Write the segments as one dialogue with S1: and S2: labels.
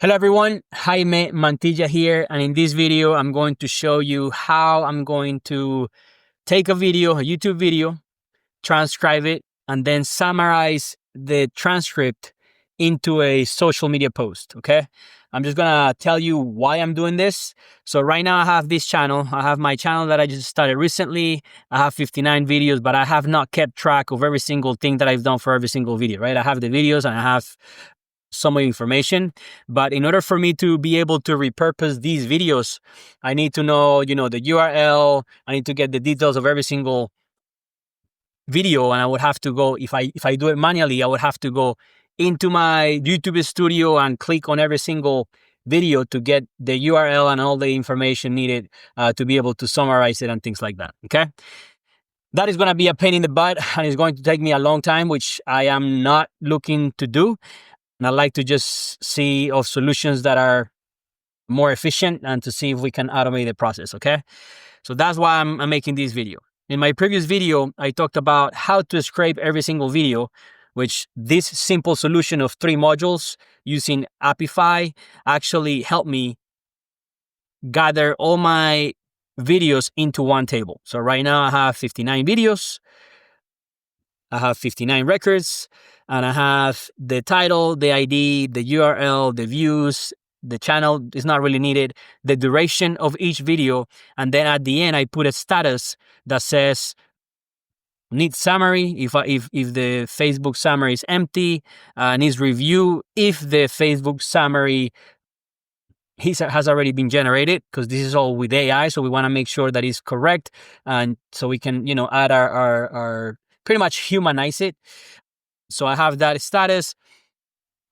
S1: Hello everyone, Jaime Mantilla here, and in this video I'm going to show you how I'm going to take a video, a YouTube video, transcribe it, and then summarize the transcript into a social media post, okay? I'm just gonna tell you why I'm doing this. So right now I have this channel. I have my channel that I just started recently. I have 59 videos, but I have not kept track of every single thing that I've done for every single video, right? I have the videos and I have some information, but in order for me to be able to repurpose these videos, I need to know, the URL. I need to get the details of every single video, and I would have to go, if I do it manually, I would have to go into my YouTube studio and click on every single video to get the URL and all the information needed to be able to summarize it and things like that, okay? That is going to be a pain in the butt, and it's going to take me a long time, which I am not looking to do. And I like to just see of solutions that are more efficient and to see if we can automate the process, okay? So that's why I'm making this video. In my previous video, I talked about how to scrape every single video, which this simple solution of 3 modules using Apify actually helped me gather all my videos into one table. So right now I have 59 videos, I have 59 records, and I have the title, the ID, the URL, the views, the channel is not really needed, the duration of each video, and then at the end I put a status that says needs summary if the Facebook summary is empty, needs review if the Facebook summary has already been generated, because this is all with AI, so we want to make sure that it's correct, and so we can add our pretty much humanize it. So I have that status,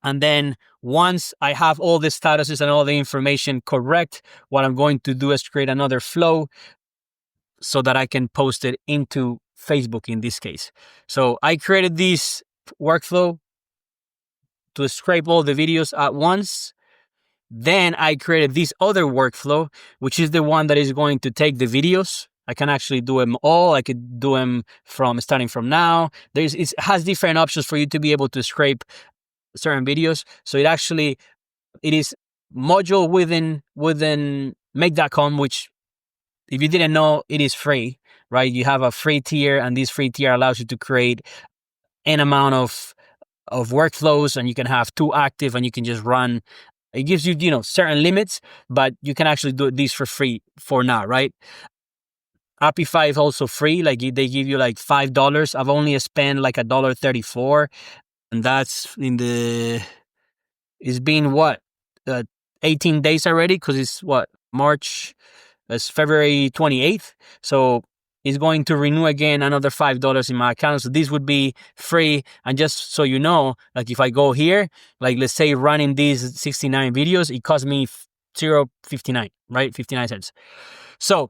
S1: and then once I have all the statuses and all the information correct, what I'm going to do is create another flow so that I can post it into Facebook in this case. So I created this workflow to scrape all the videos at once. Then I created this other workflow, which is the one that is going to take the videos. I can actually do them all. I could do them starting from now. It has different options for you to be able to scrape certain videos. So it is module within make.com, which if you didn't know, it is free, right? You have a free tier, and this free tier allows you to create an amount of workflows, and you can have 2 active, and you can just run. It gives you, certain limits, but you can actually do these for free for now, right? Apify is also free. Like they give you like $5. I've only spent like $1.34, and that's it's been what, 18 days already, because it's March, it's February 28th. So it's going to renew again another $5 in my account. So this would be free. And just so you know, like if I go here, like let's say running these 69 videos, it cost me $0.59, right? 59 cents. So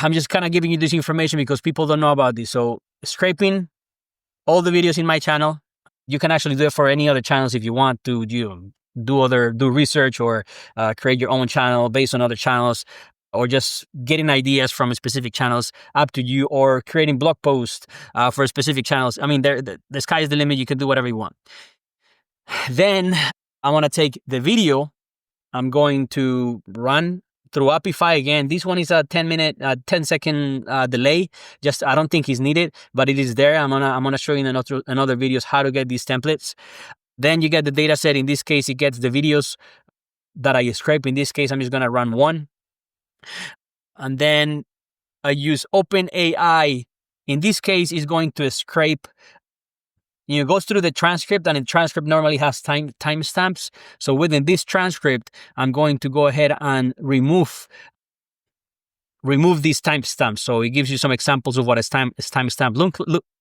S1: I'm just kind of giving you this information because people don't know about this. So scraping all the videos in my channel, you can actually do it for any other channels if you want to do research or create your own channel based on other channels, or just getting ideas from specific channels, up to you, or creating blog posts for specific channels. I mean, the sky is the limit. You can do whatever you want. Then I want to take the video. I'm going to run through Apify again. This one is a 10-second delay. Just I don't think it's needed, but it is there. I'm gonna show you in another videos how to get these templates. Then you get the data set. In this case, it gets the videos that I scrape. In this case, I'm just gonna run one, and then I use OpenAI. In this case, is going to scrape. It goes through the transcript, and the transcript normally has timestamps. So within this transcript, I'm going to go ahead and remove these timestamps. So it gives you some examples of what a timestamp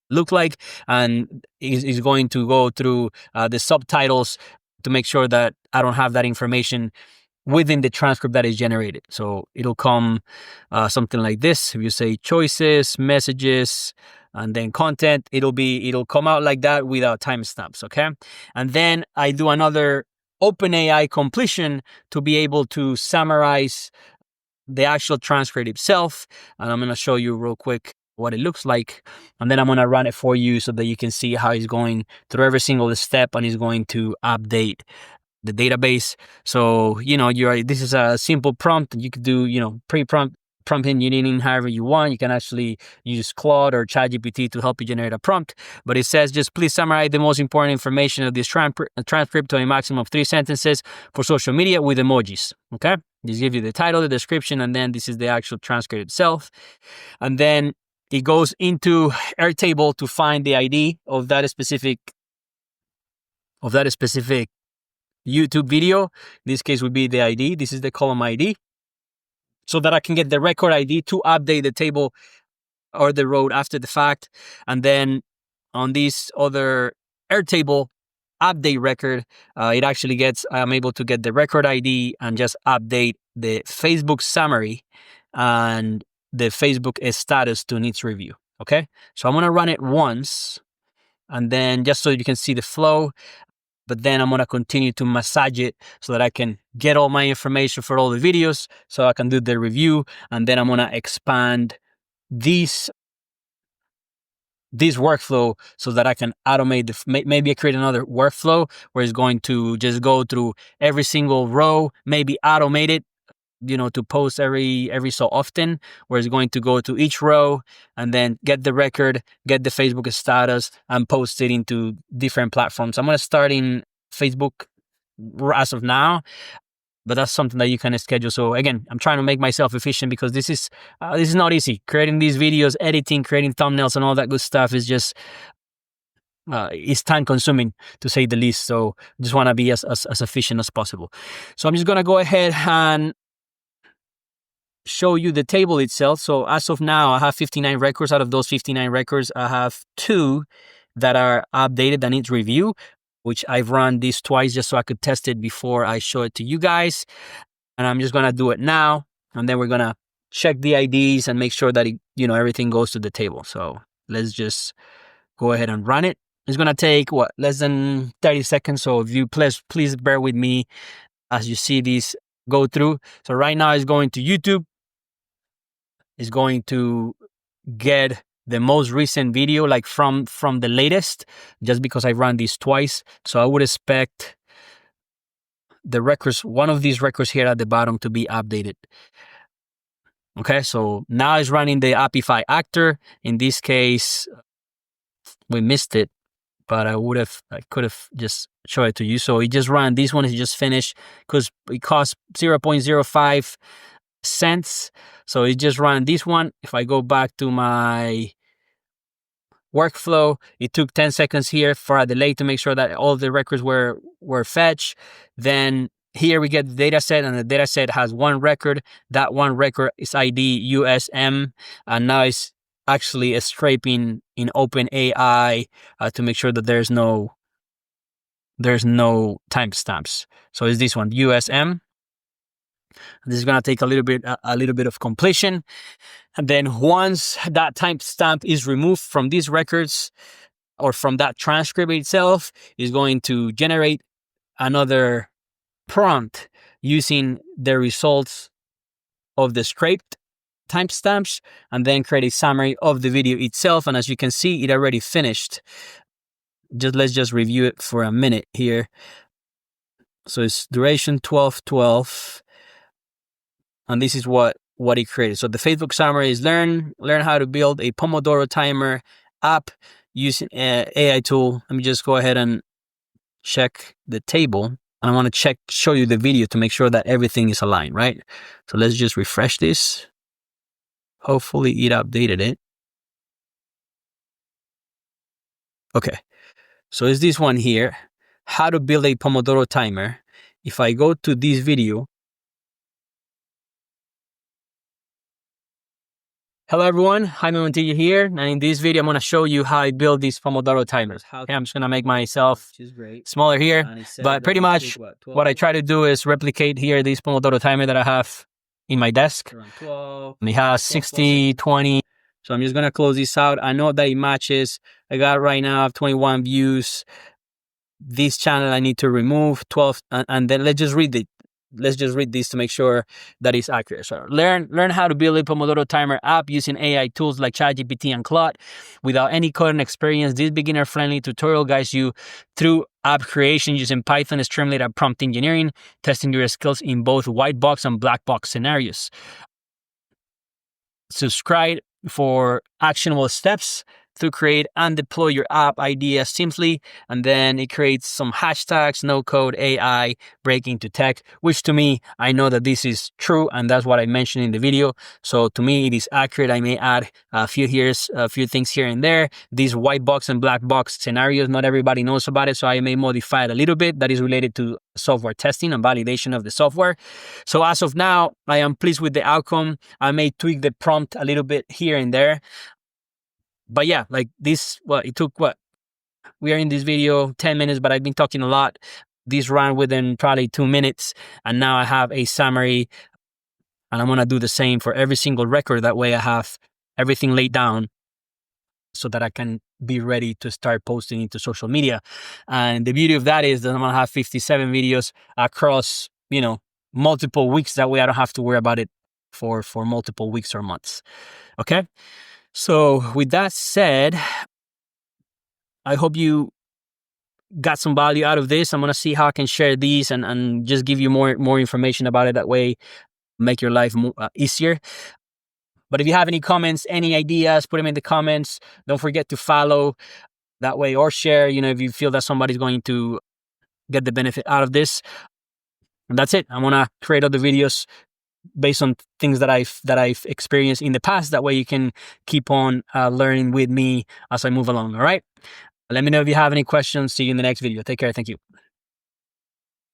S1: look like, and is going to go through the subtitles to make sure that I don't have that information within the transcript that is generated. So it'll come something like this. If you say choices, messages, and then content, it'll come out like that without timestamps, okay? And then I do another OpenAI completion to be able to summarize the actual transcript itself. And I'm going to show you real quick what it looks like. And then I'm going to run it for you so that you can see how it's going through every single step, and it's going to update the database. So, this is a simple prompt. You could do, pre-prompt prompt engineering however you want. You can actually use Claude or ChatGPT to help you generate a prompt. But it says just please summarize the most important information of this transcript to a maximum of 3 sentences for social media with emojis. Okay? Just give you the title, the description, and then this is the actual transcript itself. And then it goes into Airtable to find the ID of that specific YouTube video. In this case would be the ID. This is the column ID. So that I can get the record ID to update the table or the row after the fact. And then on this other Airtable update record, I'm able to get the record ID and just update the Facebook summary and the Facebook status to needs review. Okay. So I'm going to run it once and then just so you can see the flow. But then I'm going to continue to massage it so that I can get all my information for all the videos so I can do the review. And then I'm going to expand this workflow so that I can automate maybe I create another workflow where it's going to just go through every single row, maybe automate it, to post every so often, where it's going to go to each row and then get the record, get the Facebook status, and post it into different platforms. I'm going to start in Facebook as of now, but that's something that you can schedule. So again, I'm trying to make myself efficient because this is not easy. Creating these videos, editing, creating thumbnails, and all that good stuff is just it's time consuming to say the least. So I just want to be as efficient as possible. So I'm just going to go ahead and show you the table itself. So as of now, I have 59 records. Out of those 59 records, I have 2 that are updated that needs review, which I've run this twice just so I could test it before I show it to you guys. And I'm just going to do it now. And then we're going to check the IDs and make sure that everything goes to the table. So let's just go ahead and run it. It's going to take less than 30 seconds. So if you please bear with me as you see these go through. So right now it's going to YouTube. Is going to get the most recent video, like from the latest, just because I ran this twice. So I would expect the records, one of these records here at the bottom, to be updated. Okay, so now it's running the Apify actor. In this case, we missed it, but I could have just show it to you. So it just ran. This one is just finished because it costs 0.05 cents. So it just ran this one. If I go back to my workflow, it took 10 seconds here for a delay to make sure that all the records were fetched. Then here we get the data set, and the data set has one record. That one record is ID USM, and now it's actually scraping in OpenAI to make sure that there's no timestamps. So it's this one, USM. This is going to take a little bit of completion. And then once that timestamp is removed from these records or from that transcript itself, is going to generate another prompt using the results of the scraped timestamps and then create a summary of the video itself. And as you can see, it already finished. Let's just review it for a minute here. So it's duration 12:12. And this is what it created. So the Facebook summary is learn how to build a Pomodoro timer app using AI tool. Let me just go ahead and check the table. And I want to show you the video to make sure that everything is aligned, right? So let's just refresh this. Hopefully it updated it. Okay. So it's this one here, how to build a Pomodoro timer. If I go to this video, hello everyone, Jaime Montilla here, and in this video I'm going to show you how I build these Pomodoro timers. Okay, I'm just going to make myself smaller here, but pretty much what I try to do is replicate here this Pomodoro timer that I have in my desk. And it has 60, 20. So I'm just going to close this out. I know that it matches. I got right now I have 21 views. This channel I need to remove 12, and then let's just read let's just read this to make sure that it's accurate. So learn how to build a Pomodoro timer app using AI tools like ChatGPT and Claude without any coding experience. This beginner-friendly tutorial guides you through app creation using Python, Streamlit, and prompt engineering, testing your skills in both white box and black box scenarios. Subscribe for actionable steps to create and deploy your app idea simply. And then it creates some hashtags, no code, AI, breaking to tech, which to me, I know that this is true. And that's what I mentioned in the video. So to me, it is accurate. I may add a few things here and there. These white box and black box scenarios, not everybody knows about it. So I may modify it a little bit. That is related to software testing and validation of the software. So as of now, I am pleased with the outcome. I may tweak the prompt a little bit here and there. But yeah, like this, it took we are in this video 10 minutes, but I've been talking a lot. This ran within probably 2 minutes. And now I have a summary, and I'm going to do the same for every single record. That way I have everything laid down so that I can be ready to start posting into social media. And the beauty of that is that I'm going to have 57 videos across, multiple weeks. That way I don't have to worry about it for multiple weeks or months. Okay. So with that said, I hope you got some value out of this. I'm going to see how I can share these and just give you more information about it. That way, make your life easier. But if you have any comments, any ideas, put them in the comments. Don't forget to follow that way, or share, if you feel that somebody's going to get the benefit out of this. And that's it. I'm going to create other videos based on things that I've experienced in the past. That way you can keep on learning with me as I move along. All right. Let me know if you have any questions. See you in the next video. Take care. Thank you.